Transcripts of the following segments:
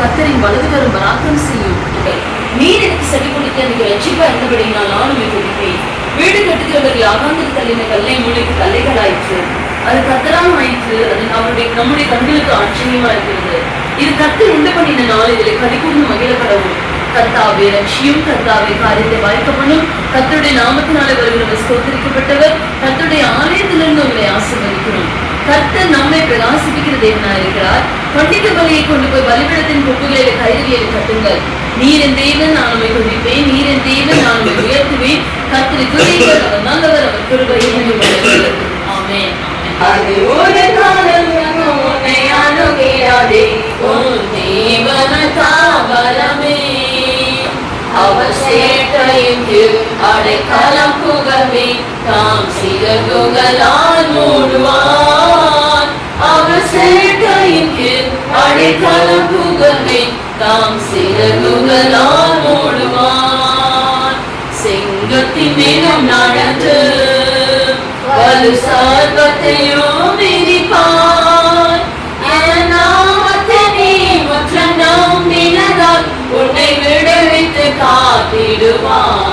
கர்த்தரின் வலதுகரம் பராக்கிரம் செய்யும். நீர் எனக்கு செவி கொடுத்து எனக்கு ரட்சிப்பா இருந்தபடினால் நானும் துதிப்பேன். வீடு கட்டுகிறவர்கள் அகாந்திர தள்ளின கல்லை மூளைக்கு கல்லைகளாயிற்று. அது கர்த்தரால் ஆயிற்று. அது நம்முடைய கண்களுக்கு ஆச்சரியமா இருக்கிறது. இது கர்த்தர் உண்டு பண்ணின நாள். இதில் கதிகூர்ந்து மகிழ கடவுள். கர்த்தாவே ரட்சியும், கர்த்தாவே காரியத்தை வாய்க்க பண்ணும். கர்த்தருடைய நாமத்தினாலே வருகிறவர் ஸ்தோத்திரிக்கப்பட்டவர். கர்த்தருடைய ஆலயத்திலிருந்து உங்களை ஆசீர்வதிக்கிறோம். கர்த்தர் நம்மை பிரகாசிப்பிக்கிற தேவனாய் இருக்கிறார். பண்டிகை பலியை கொண்டு போய் பலிபீடத்தின் கொப்புகளை கைதியை கட்டுங்கள். நீர் என் தேவன், நான் உம்மை துதிப்பேன். நீர் என் தேவன், நான் உம்மை உயர்த்துவேன். கர்த்தரை துதியுங்கள், அவர் நல்லவர், அவர் கிருபை என்றும் உள்ளது. ஆமென். அது ஒரு காலம் உன்னை அணுகிறாதே, உன் தேவன தாவரமே. அவர் சேட்டையின் கீழ் அடைக்கலம் புகவே, தாம் சிறகுகளால் மூடுவார். அவர் சேட்டையின் கீழ் அடைக்கலம் புகவே, தாம் சிறகுகளால் மூடுவார். செங்கத்தின் மேலும் நடந்து வலு சர்வத்தையும் மிதிப்பார். என் நாமத்தை நீ முற்றம் நம்பினதால் உன்னை விடுவித்து காத்திடுவார்.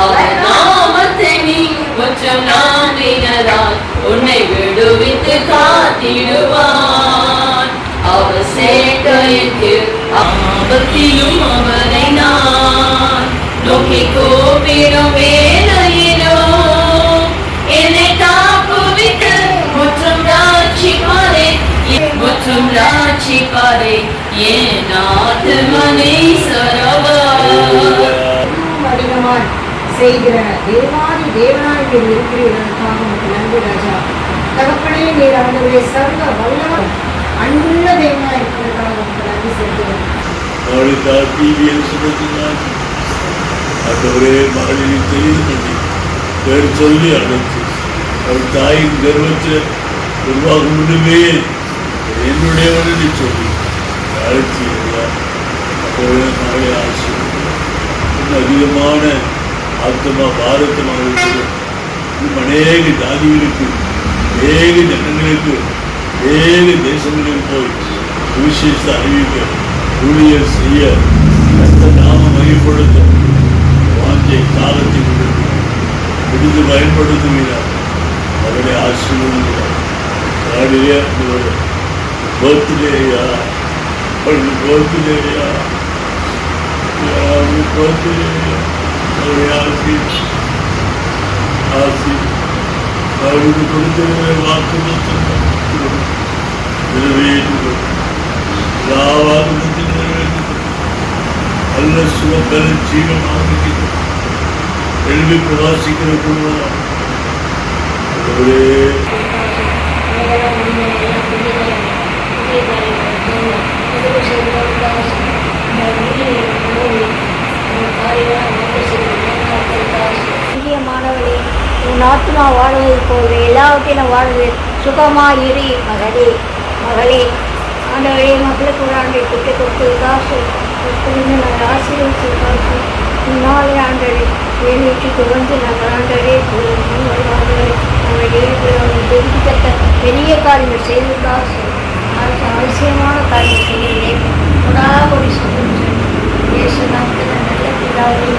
அவர் நாமத்தை நீ முற்றம் நம்பினதால் உன்னை விடுவித்து காத்திடுவார். அவர் சேட்டையின் கீழ் ஆபத்திலும் அவரை நான் நோக்கி கூப்பிடும் வேளையிலோ என்னை காப்புவித்து முற்றும் ராட்சிப்பாரே, முற்றும் ராட்சிப்பாரே என் ஆத்துமனை சரவர். செய்கிற தேவாதி தேவனாய் இருக்கிறதற்காக உங்களுக்கு நன்றி ராஜா. தகப்பனே, நீர் ஆண்டவரே சர்வ வல்லவர் அன்புள்ள தேவனாய் இருக்கிறதற்காக உங்களுக்கு நன்றி செலுத்துகிறோம். மகளிர் தெரிந்து பண்ணி பேர் சொல்லி அழைத்து அவர் தாயின் கர்வத்தில் உருவாகும் முன்னமே என்னுடையவனை சொல்லி அழைச்சி அப்போவே மகளை ஆசை அதிகமான ஆத்மா பாரதமாக இருக்கிறது. அநேக ஜாதிகளுக்கு, அநேக ஜனங்களுக்கு, அநேக தேசங்களுக்கு போய் விசேஷ அறிவிக்க ஊழியர் செய்ய அந்த நாம மையப்படுத்த வாஞ்சை காலத்தை விடுத்து பயன்படுத்துகிறார். அவருடைய ஆசீர்வாதம் காலையிலே பர்த்டேயா பர்த்டேயா பர்த்டேயா அவருடைய ஆசி அவருக்கு கொடுத்த வாக்கு நிறைவேற்றுவோம். எல்லா வாக்குறுதியும் நிறைவேற்றுவோம். நல்ல சுகபல ஜீவனாக எழுதி பிரவாசிக்கிற குடும்பம் மாணவனே, உன் ஆத்மா வாழ்வது போல் எல்லாவற்றையும் வாழ்வது சுகமாயிரு மகளே. மகளே, ஆண்டவரே, மக்களுக்கு ஒரு ஆண்டை குட்டி கொடுத்து காசு நாங்கள் ஆசீர்வதிச்சு காசு நாளை ஆண்டவரே வீட்டுக்கு வந்து நாங்கள் ஆண்டவரே நாங்கள் தெரிவிக்கத்த பெரிய காரியங்கள் செய்து காசு அவசியமான காரியம் செய்கிறேன். ஒரு சொல்லுங்கள் இயேசு நாமத்தில் நல்ல பிதாவே.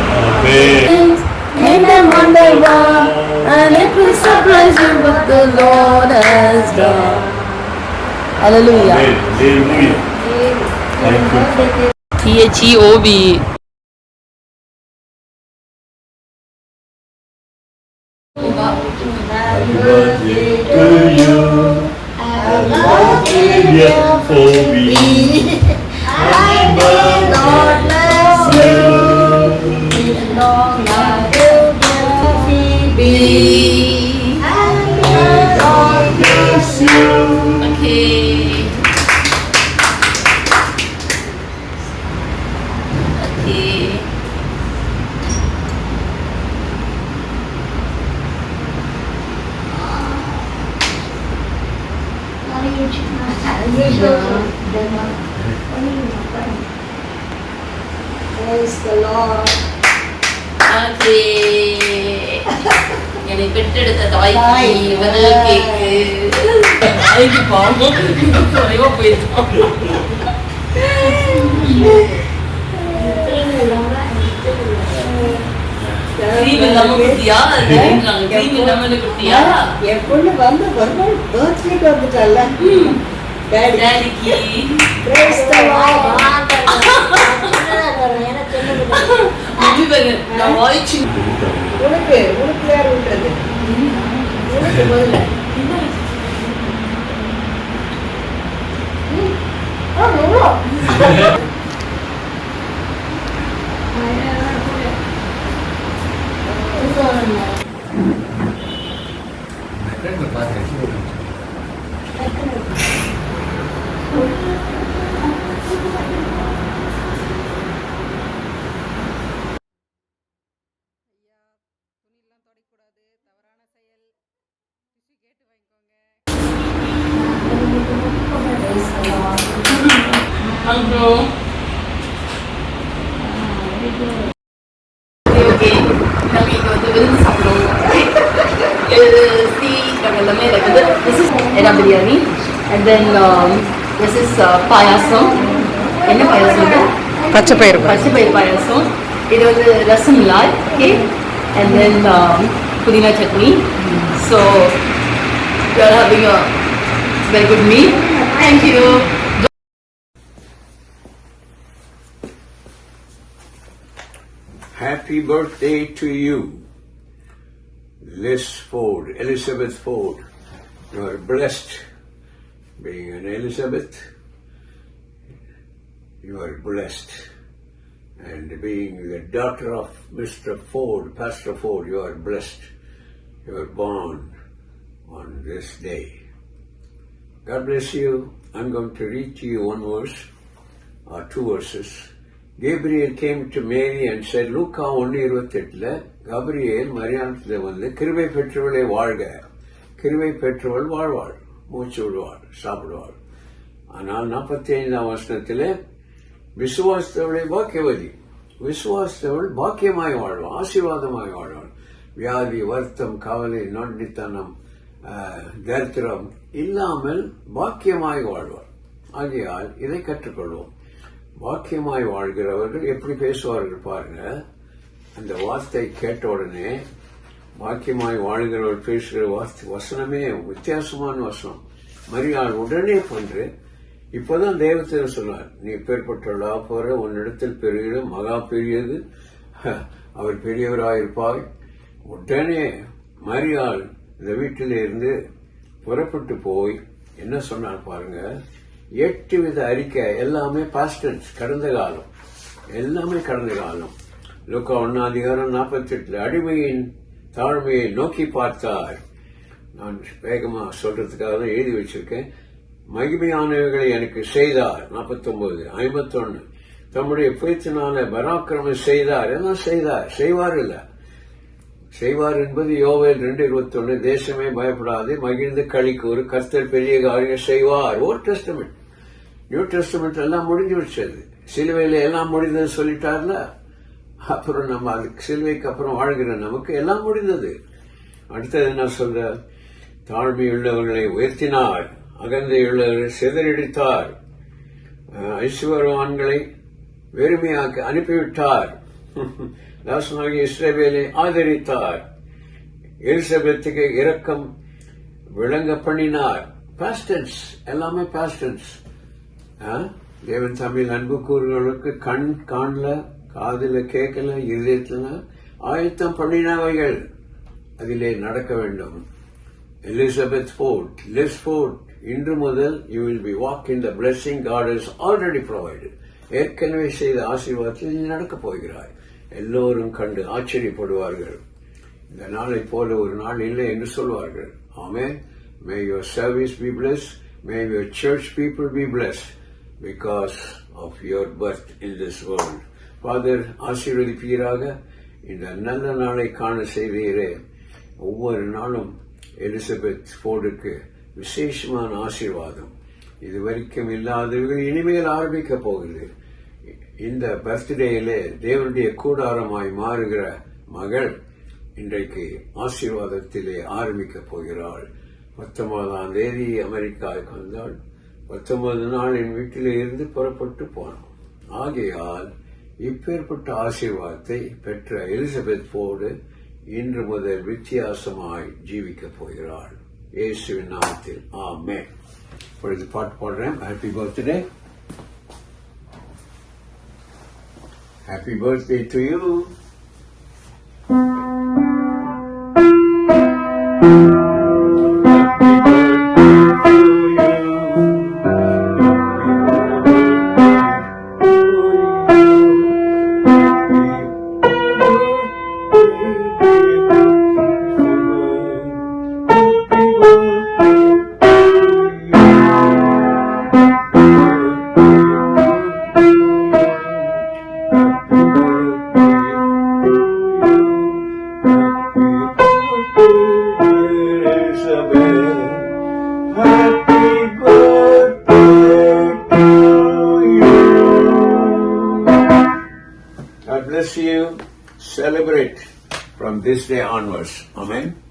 And I'm on the run, and it will surprise you what the Lord has done. Hallelujah. THEOB. Happy birthday to you. Happy birthday for me. Happy birthday, bless you. Long life be. Happy birthday, God bless you. Okay. Okay. Praise the Lord. என்னை பெற்றெடுத்த தாய்க்கு முதல் கேக்கு தாய்க்கு பாவம் குறைவா போயிருக்கோம். Cream இல்லாம குட்டியா? கிரீம் இல்லாம குட்டியா? என் பொண்ணு வந்து பர்த்டேக்கு வந்துட்டால டேடிக்கு நான் வாய்ச்சி உனக்கு உனக்கு வேற விட்டது உனக்கு முதல்ல அப்புறம் ஓகே நம்ம இங்க வந்து விருந்து சாப்பிடுவோம். எல்லாமே இருக்குது. This is எறா biryani and then this is பாயாசம். என்ன பாயாசம் இது? பச்சைப்பயிறு பாயாசம். இது வந்து ரசமலாய், ஓகே, and then புதினா chutney. So you are having a very good meal. Thank you. Happy birthday to you, Liz Ford, Elizabeth Ford. You are blessed being an Elizabeth. You are blessed. And being the daughter of Mr. Ford, Pastor Ford, you are blessed. You are born on this day. God bless you. I'm going to read to you one verse or two verses. Gabriel came to Mary and said, Luka 1:28, Gabriel மரியாதை வந்து கிருபை பெற்றவளை வாழ்க, கிருபை பெற்றவள் வாழ்வாள், மூச்சு விடுவாள், சாப்பிடுவாள். ஆனால் 45ஆம் வசனத்தில் விசுவாசத்தவளை பாக்கியவதி, விசுவாசத்தவள் பாக்கியமாய் வாழ்வாள், ஆசீர்வாதமாய் வாழ்வாள். வியாதி, வருத்தம், கவலை, நொண்டித்தனம், தரித்திரம் இல்லாமல் பாக்கியமாய் வாழ்வாள். ஆகையால் இதை கற்றுக்கொள்வோம். வாக்கியமாய் வாழ்கிறவர்கள் எப்படி பேசுவார்கள் பாருங்க. அந்த வார்த்தை கேட்ட உடனே வாக்கியமாய் வாழ்கிறவர்கள் பேசுகிற வசனமே வித்தியாசமான வசனம். மரியாள் உடனே பண்று. இப்பதான் தேவதூதன் சொன்னார், நீ பேர்பட்டவளா போற, உன்னிடத்தில் பெறுகிற மகா பெரியது, அவர் பெரியவராயிருப்பாய். உடனே மரியாள் இந்த வீட்டில இருந்து புறப்பட்டு போய் என்ன சொன்னார் பாருங்க. 8 வித அறிக்கை, எல்லாமே பாஸ்ட் டென்ஸ், கடந்த காலம், எல்லாமே கடந்த காலம். லூக்கா 1:48 அடிமையின் தாழ்மையை நோக்கி பார்த்தார். நான் வேகமா சொல்றதுக்காக தான் எழுதி வச்சிருக்கேன். மகிமையானவைகளை எனக்கு செய்தார். 49:51 தம்முடைய புயத்தினால பராக்கிரமம் செய்தார். எல்லாம் செய்தார், செய்வார் இல்ல, செய்வார் என்பது யோவேல் 2:21 தேசமே பயப்படாது, மகிழ்ந்து களிக்கூறு, கர்த்தர் பெரிய காரியம் செய்வார். ஓல்ட் டெஸ்டமெண்ட், நியூ டெஸ்டமெண்ட் எல்லாம் முடிஞ்சு வச்சது. சிலுவையில எல்லாம் முடிந்தது சொல்லிட்டார்ல. அப்புறம் நம்ம அதுக்கு சிலுவைக்கு அப்புறம் வாழ்கிற நமக்கு எல்லாம் முடிந்தது. அடுத்தது என்ன சொல்ற, தாழ்மையுள்ளவர்களை உயர்த்தினார், அகந்தையுள்ளவர்களை சிதறடித்தார், ஐஸ்வர்யவான்களை வெறுமையாக்கி அனுப்பிவிட்டார், தாசனாகிய இஸ்ரவேலை ஆதரித்தார், எலிசபெத்துக்கு இரக்கம் விளங்க பண்ணினார். பாஸ்டன்ஸ், எல்லாமே பாஸ்டன்ஸ். தேவன் தமிழ் அன்பு கூறுகளுக்கு கண் காணல, காதுல கேட்கல, இதயத்துல ஆயத்தம் பண்ணினவைகள் அதிலே நடக்க வேண்டும். எலிசபெத் ஃபோர்ட், லிஸ் ஃபோர்ட், இன்று முதல் you will be walk in the blessing God has already provided. ஏற்கனவே செய்த ஆசீர்வாதத்தில் நீ நடக்கப் போகிறாய். எல்லோரும் கண்டு ஆச்சரியப்படுவார்கள். இந்த நாளை போல ஒரு நாள் இல்லை என்று சொல்வார்கள். ஆமென். May your service be blessed. May your church people be blessed because of your birth in this world. Father, ஆசீர்வதிப்பீராக. இந்த நல்ல நாளை காண செய்தீரே. ஒவ்வொரு நாளும் எலிசபெத் ஃபோர்டுக்கு விசேஷமான ஆசீர்வாதம் இதுவரைக்கும் இல்லாதவர்கள் இனிமேல் ஆரம்பிக்க போகுது. இந்த பர்த்டேயிலே தேவனுடைய கூடாரமாய் மாறுகிற மகள் இன்றைக்கு ஆசீர்வாதத்திலே ஆரம்பிக்க போகிறாள். 19ஆம் தேதி அமெரிக்காவுக்கு வந்தாள். 19 நாள் என் வீட்டிலே இருந்து புறப்பட்டு போனோம். ஆகையால் இப்பேற்பட்ட ஆசீர்வாதத்தை பெற்ற எலிசபெத் போர்டு இன்று முதல் வித்தியாசமாய் ஜீவிக்கப் போகிறாள். இயேசுவின் நாமத்தில் ஆமென். இப்பொழுது பாட்டு பாடுறேன். Happy birthday. Happy birthday to you. God bless you. Celebrate from this day onwards. Amen.